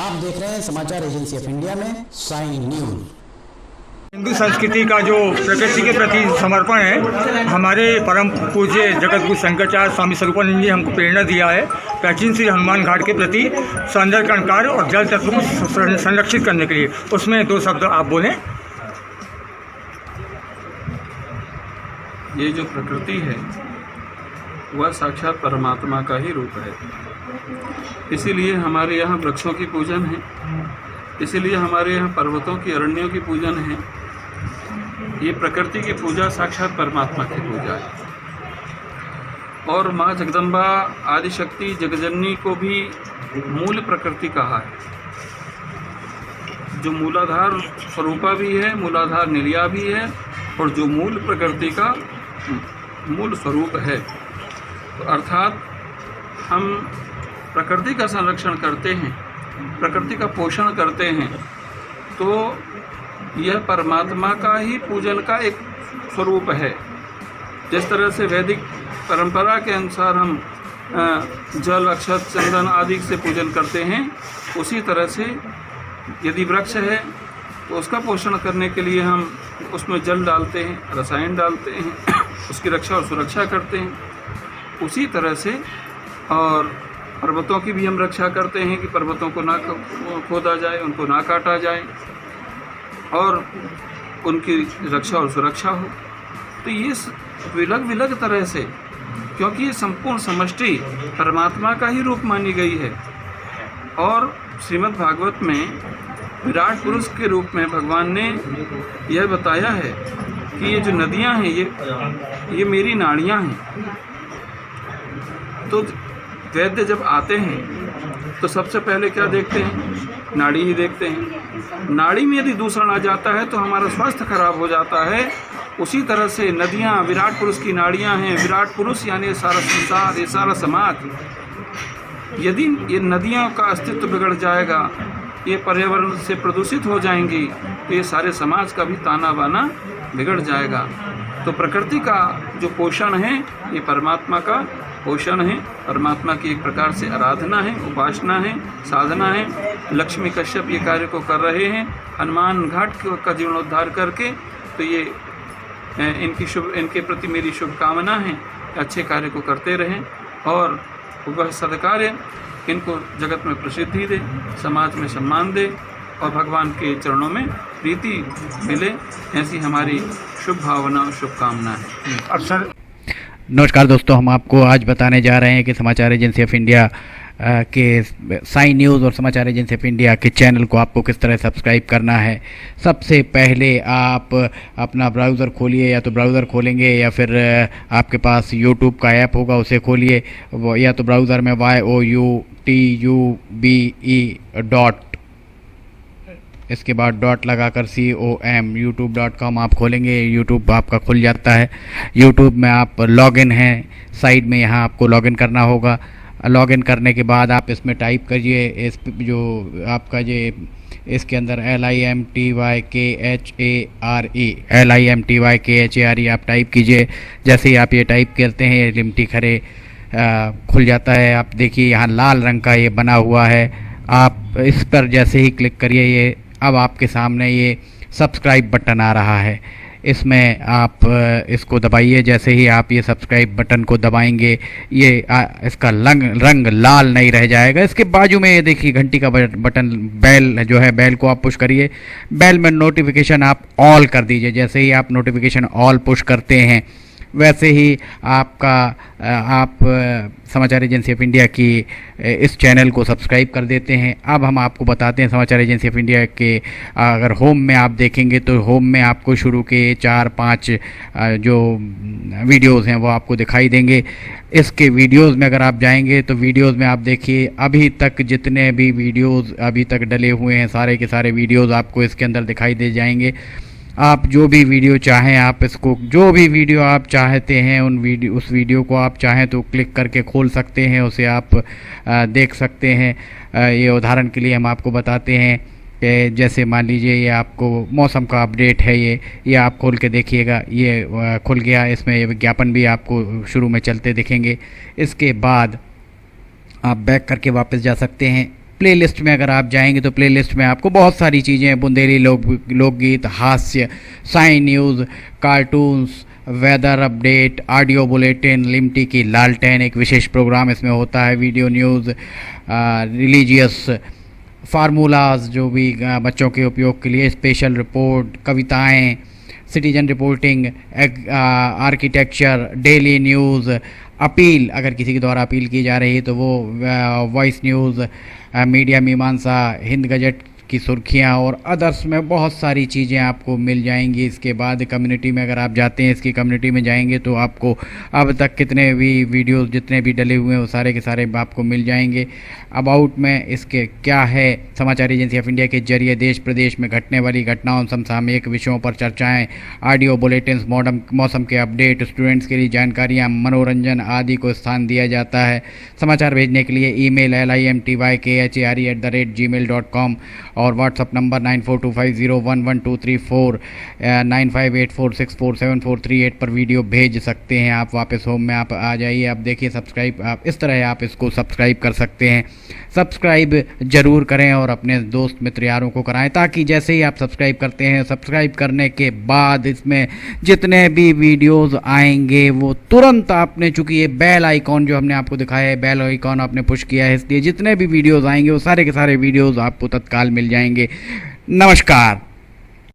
आप देख रहे हैं समाचार एजेंसी ऑफ इंडिया में साइन न्यूज। हिंदू संस्कृति का जो प्रकृति के प्रति समर्पण है, हमारे परम पूज्य जगत गुरु शंकराचार्य स्वामी स्वरूपानंद जी हमको प्रेरणा दिया है प्राचीन श्री हनुमान घाट के प्रति सौंदर्यकरण कार्य और जल तत्व को संरक्षित करने के लिए। उसमें दो शब्द आप बोलें। ये जो प्रकृति है वह साक्षात परमात्मा का ही रूप है, इसीलिए हमारे यहाँ वृक्षों की पूजन है, इसीलिए हमारे यहाँ पर्वतों की अरण्यों की पूजन है। ये प्रकृति की पूजा साक्षात परमात्मा की पूजा है। और माँ जगदम्बा आदिशक्ति जगजननी को भी मूल प्रकृति कहा है, जो मूलाधार स्वरूपा भी है, मूलाधार निर्या भी है और जो मूल प्रकृति का मूल स्वरूप है। तो अर्थात हम प्रकृति का संरक्षण करते हैं, प्रकृति का पोषण करते हैं, तो यह परमात्मा का ही पूजन का एक स्वरूप है। जिस तरह से वैदिक परंपरा के अनुसार हम जल, अक्षत, चंदन आदि से पूजन करते हैं, उसी तरह से यदि वृक्ष है तो उसका पोषण करने के लिए हम उसमें जल डालते हैं, रसायन डालते हैं, उसकी रक्षा और सुरक्षा करते हैं। उसी तरह से और पर्वतों की भी हम रक्षा करते हैं कि पर्वतों को ना खोदा जाए, उनको ना काटा जाए और उनकी रक्षा और सुरक्षा हो। तो ये विलग विलग तरह से, क्योंकि ये संपूर्ण समष्टि परमात्मा का ही रूप मानी गई है। और श्रीमद् भागवत में विराट पुरुष के रूप में भगवान ने यह बताया है कि ये जो नदियां हैं ये मेरी नाड़ियां हैं। तो वैद्य जब आते हैं तो सबसे पहले क्या देखते हैं? नाड़ी ही देखते हैं। नाड़ी में यदि दूषण आ जाता है तो हमारा स्वास्थ्य खराब हो जाता है। उसी तरह से नदियां विराट पुरुष की नाड़ियां हैं। विराट पुरुष यानी सारा संसार, ये सारा समाज। यदि ये नदियों का अस्तित्व बिगड़ जाएगा, ये पर्यावरण से प्रदूषित हो जाएंगी, तो ये सारे समाज का भी ताना बाना बिगड़ जाएगा। तो प्रकृति का जो पोषण है ये परमात्मा का पोषण है, परमात्मा की एक प्रकार से आराधना है, उपासना है, साधना है। लक्ष्मी कश्यप ये कार्य को कर रहे हैं हनुमान घाट का जीर्णोद्धार करके। तो ये इनके प्रति मेरी शुभकामना है, अच्छे कार्य को करते रहें और वह सदकार्य इनको जगत में प्रसिद्धि दे, समाज में सम्मान दे और भगवान के चरणों में प्रीति मिले। ऐसी हमारी शुभ भावना और शुभकामना है। अक्सर नमस्कार दोस्तों, हम आपको आज बताने जा रहे हैं कि समाचार एजेंसी ऑफ इंडिया के साइन न्यूज़ और समाचार एजेंसी ऑफ इंडिया के चैनल को आपको किस तरह सब्सक्राइब करना है। सबसे पहले आप अपना ब्राउज़र खोलिए, या तो ब्राउज़र खोलेंगे या फिर आपके पास यूट्यूब का ऐप होगा उसे खोलिए, या तो ब्राउज़र में youtube इसके बाद डॉट लगाकर com youtube.com आप खोलेंगे। यूट्यूब आपका खुल जाता है। यूट्यूब में आप लॉगिन हैं, साइड में यहाँ आपको लॉगिन करना होगा। लॉगिन करने के बाद आप इसमें टाइप करिए, इस जो आपका ये इसके अंदर LIMTYKHARE आप टाइप कीजिए। जैसे ही आप ये टाइप करते हैं ये लिमटी खरे खुल जाता है। आप देखिए यहाँ लाल रंग का ये बना हुआ है, आप इस पर जैसे ही क्लिक करिए ये अब आपके सामने ये सब्सक्राइब बटन आ रहा है। इसमें आप इसको दबाइए। जैसे ही आप ये सब्सक्राइब बटन को दबाएंगे ये इसका रंग लाल नहीं रह जाएगा। इसके बाजू में ये देखिए घंटी का बटन, बेल जो है, बेल को आप पुश करिए। बेल में नोटिफिकेशन आप ऑल कर दीजिए। जैसे ही आप नोटिफिकेशन ऑल पुश करते हैं वैसे ही आप समाचार एजेंसी ऑफ इंडिया की इस चैनल को सब्सक्राइब कर देते हैं। अब हम आपको बताते हैं समाचार एजेंसी ऑफ इंडिया के अगर होम में आप देखेंगे तो होम में आपको शुरू के 4-5 जो वीडियोस हैं वो आपको दिखाई देंगे। इसके वीडियोस में अगर आप जाएंगे तो वीडियोस में आप देखिए अभी तक जितने भी वीडियोस अभी तक डले हुए हैं सारे के सारे वीडियोस आपको इसके अंदर दिखाई दे जाएंगे। आप जो भी वीडियो चाहें, आप इसको जो भी वीडियो आप चाहते हैं उस वीडियो को आप चाहें तो क्लिक करके खोल सकते हैं, उसे आप देख सकते हैं। ये उदाहरण के लिए हम आपको बताते हैं कि जैसे मान लीजिए ये आपको मौसम का अपडेट है, ये आप खोल के देखिएगा, ये खुल गया। इसमें ये विज्ञापन भी आपको शुरू में चलते दिखेंगे। इसके बाद आप बैक करके वापस जा सकते हैं। प्लेलिस्ट में अगर आप जाएंगे तो प्लेलिस्ट में आपको बहुत सारी चीज़ें, बुंदेली लोकगीत, हास्य, sign news, cartoons, weather update, audio bulletin, Limti की लालटेन एक विशेष प्रोग्राम इसमें होता है, वीडियो न्यूज़, रिलीजियस फार्मूलाज जो भी बच्चों के उपयोग के लिए, स्पेशल रिपोर्ट, कविताएं, citizen reporting, architecture, daily news, appeal, अगर किसी के द्वारा अपील की जा रही है तो वो, वॉइस न्यूज़, मीडिया मीमांसा, हिंद गजट की सुर्खियां और अदर्स में बहुत सारी चीज़ें आपको मिल जाएंगी। इसके बाद कम्युनिटी में अगर आप जाते हैं, इसकी कम्युनिटी में जाएंगे तो आपको अब तक कितने भी वीडियोस जितने भी डले हुए हैं वो सारे के सारे आपको मिल जाएंगे। अबाउट में इसके क्या है, समाचार एजेंसी ऑफ इंडिया के जरिए देश प्रदेश में घटने वाली घटनाओं, समसामयिक विषयों पर चर्चाएं, ऑडियो बुलेटिन्स, मौसम के अपडेट, स्टूडेंट्स के लिए जानकारियाँ, मनोरंजन आदि को स्थान दिया जाता है। समाचार भेजने के लिए ईमेल limtykhare@gmail.com और व्हाट्सअप नंबर 9425011234 9584647438 पर वीडियो भेज सकते हैं। आप वापस होम में आप आ जाइए, आप देखिए सब्सक्राइब, आप इस तरह आप इसको सब्सक्राइब कर सकते हैं। सब्सक्राइब ज़रूर करें और अपने दोस्त मित्र यारों को कराएं, ताकि जैसे ही आप सब्सक्राइब करते हैं, सब्सक्राइब करने के बाद इसमें जितने भी वीडियोस आएंगे वो तुरंत आपने, चूँकि ये बेल आइकॉन जो हमने आपको दिखाया है, बेल आइकॉन आपने पुश किया है, इसलिए जितने भी वीडियोस आएंगे वो सारे के सारे वीडियोस आपको तत्काल मिल जाएंगे। नमस्कार।